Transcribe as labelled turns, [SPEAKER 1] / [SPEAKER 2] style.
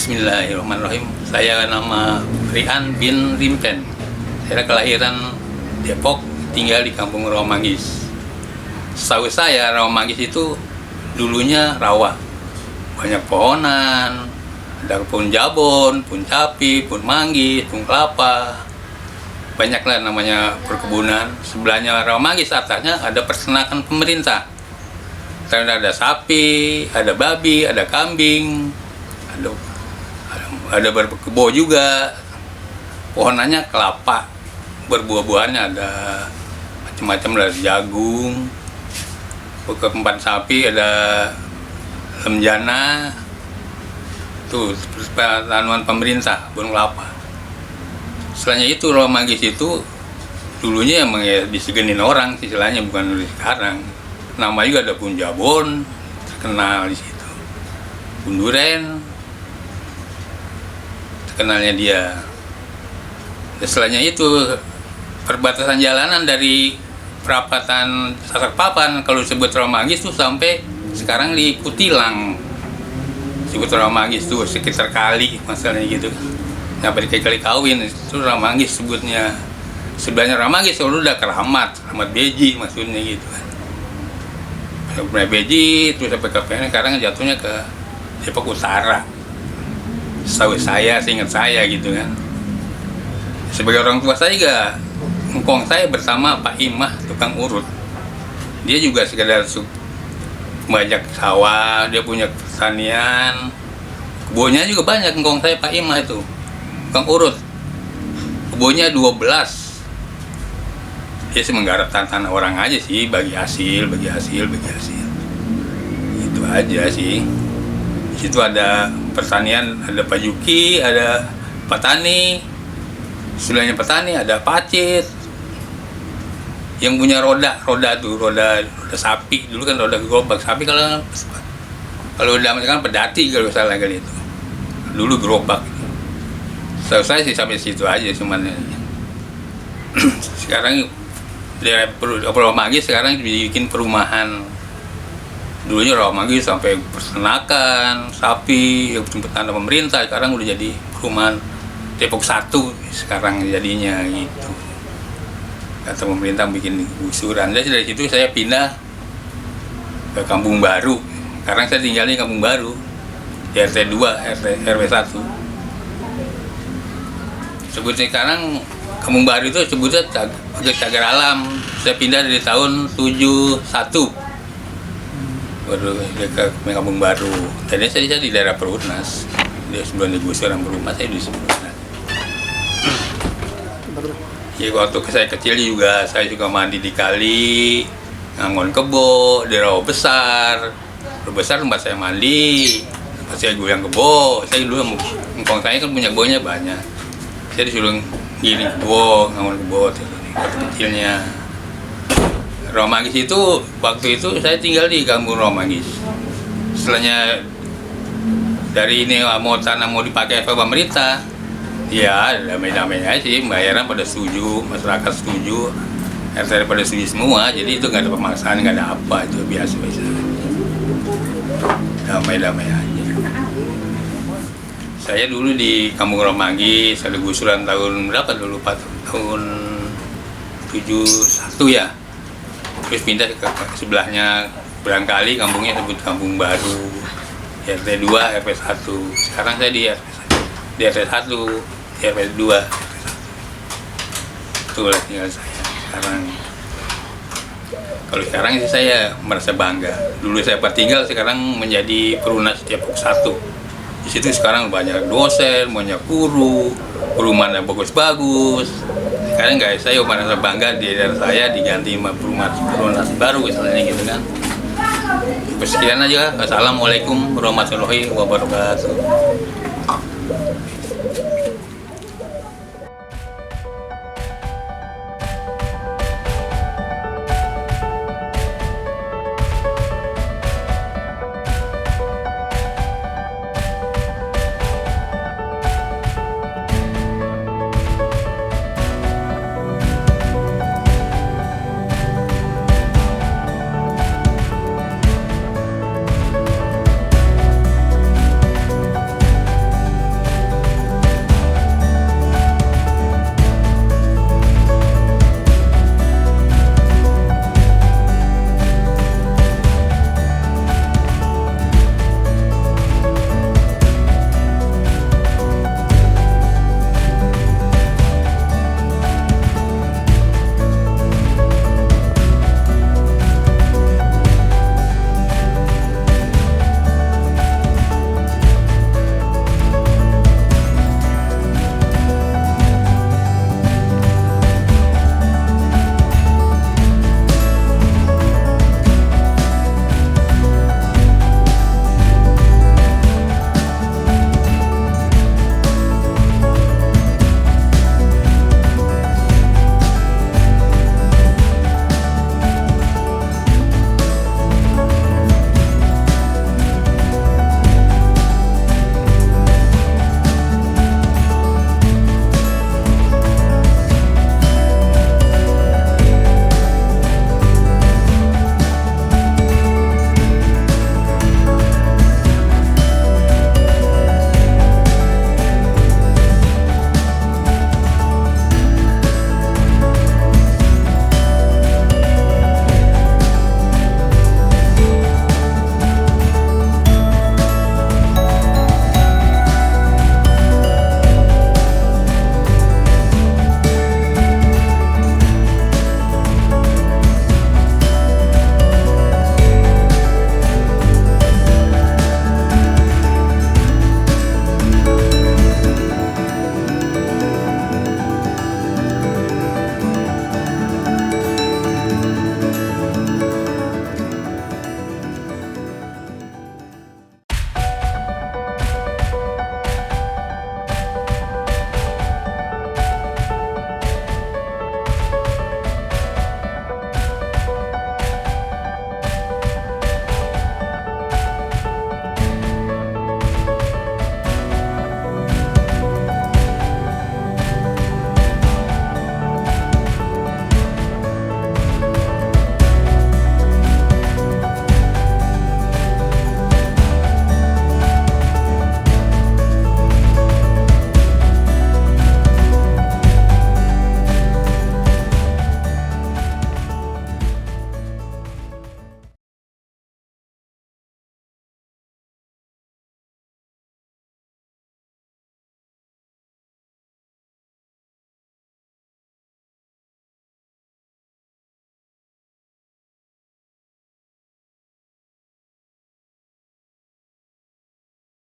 [SPEAKER 1] Bismillahirrahmanirrahim. Saya nama Rian bin Rimpen. Saya kelahiran Depok, tinggal di Kampung Rawamanggis. Setahu saya Rawamanggis itu dulunya rawa, banyak pohonan, ada pohon jabon, pohon capi, pohon manggis, pohon kelapa, banyaklah namanya perkebunan. Sebelahnya Rawamanggis atasnya ada peternakan pemerintah. Ada sapi, ada babi, ada kambing, ada berkebo juga. Pohonannya kelapa, berbuah-buahannya ada macam-macam, ada jagung. Tempat sapi ada lemjana, tuh tanaman pemerintah, pohon kelapa. Setelahnya itu Rawamanggis itu dulunya emang ya disegenin orang, istilahnya bukan dari sekarang. Nama juga ada pohon jabon, terkenal di situ. Pohon duren, terkenalnya dia. Dan setelahnya itu perbatasan jalanan dari perapatan Sasak-Papan, kalau disebut Rawamanggis tuh sampai sekarang di Kutilang. Disebut Rawamanggis tuh sekitar kali masalahnya gitu. Sampai di kali kawin itu Rawamanggis sebutnya. Sebelahnya Rawamanggis selalu udah Keramat Beji maksudnya gitu kan. Beji terus sampai ke sekarang jatuhnya ke Depok Utara. Setahu saya, seingat saya gitu kan. Sebagai orang tua saya juga, engkong saya bersama Pak Imah, tukang urut. Dia juga sekedar banyak sawah, dia punya pertanian. Kebunnya juga banyak, engkong saya Pak Imah itu, tukang urut. Kebunnya 12. Dia sih menggarap tanah orang aja sih, bagi hasil. Itu aja sih. Di situ ada pertanian, ada Pak Yuki, ada petani. Sebelahnya petani ada pacit. Yang punya roda sapi. Dulu kan roda gerobak sapi, kalau udah kan pedati kalau salah kali itu. Dulu gerobak. Saya sih sampai situ aja cuman. Sekarang daerah Rawamanggis sekarang dibikin perumahan. Dulunya Rawamanggis sampai peternakan sapi, tanah pemerintah. Sekarang udah jadi perumahan Depok 1 sekarang jadinya gitu. Kata pemerintah bikin gusuran. Dari situ saya pindah ke Kampung Baru. Sekarang saya tinggal di Kampung Baru, di RT 2, RW 1. Sebutnya sekarang Kampung Baru itu sebutnya Cagar Alam. Saya pindah dari tahun 71 baru ke Kampung Baru. Tadinya saya di daerah Perumnas. Dia sebelum digusur sama rumah saya di Perumnas. Ya waktu saya kecil juga saya suka mandi di kali, ngangon kebo, di rawa besar. Rawa besar tempat saya mandi, tempat saya goyang kebo. Saya dulu engkong saya kan punya kebonya banyak. Saya disuruh giling kebo, ngangon kebo kecilnya. Rawamanggis itu waktu itu saya tinggal di Kampung Rawamanggis. Setelahnya dari ini mau tanah mau dipakai oleh pemerintah, ya damai-damai aja sih, bayaran pada setuju, masyarakat setuju, RT pada setuju semua. Jadi itu nggak ada pemaksaan, nggak ada apa, itu biasa-biasa. Damai-damai aja. Saya dulu di Kampung Rawamanggis, ada gusuran tahun berapa dulu, Pak? Tahun 71 ya. Terus pindah ke sebelahnya, barangkali kampungnya sebut Kampung Baru, RT 2, RW 1. Sekarang saya di RT 1, di RW 2. Itulah tinggal saya sekarang. Kalau sekarang sih saya merasa bangga. Dulu saya tinggal, sekarang menjadi Perumnas Depok 1. Di situ sekarang banyak dosen, banyak guru, perumahan yang bagus-bagus. Sekarang guys, saya merasa bangga di daerah saya diganti sama Perumnas baru misalnya gitu kan. Sekian aja. Assalamualaikum warahmatullahi wabarakatuh.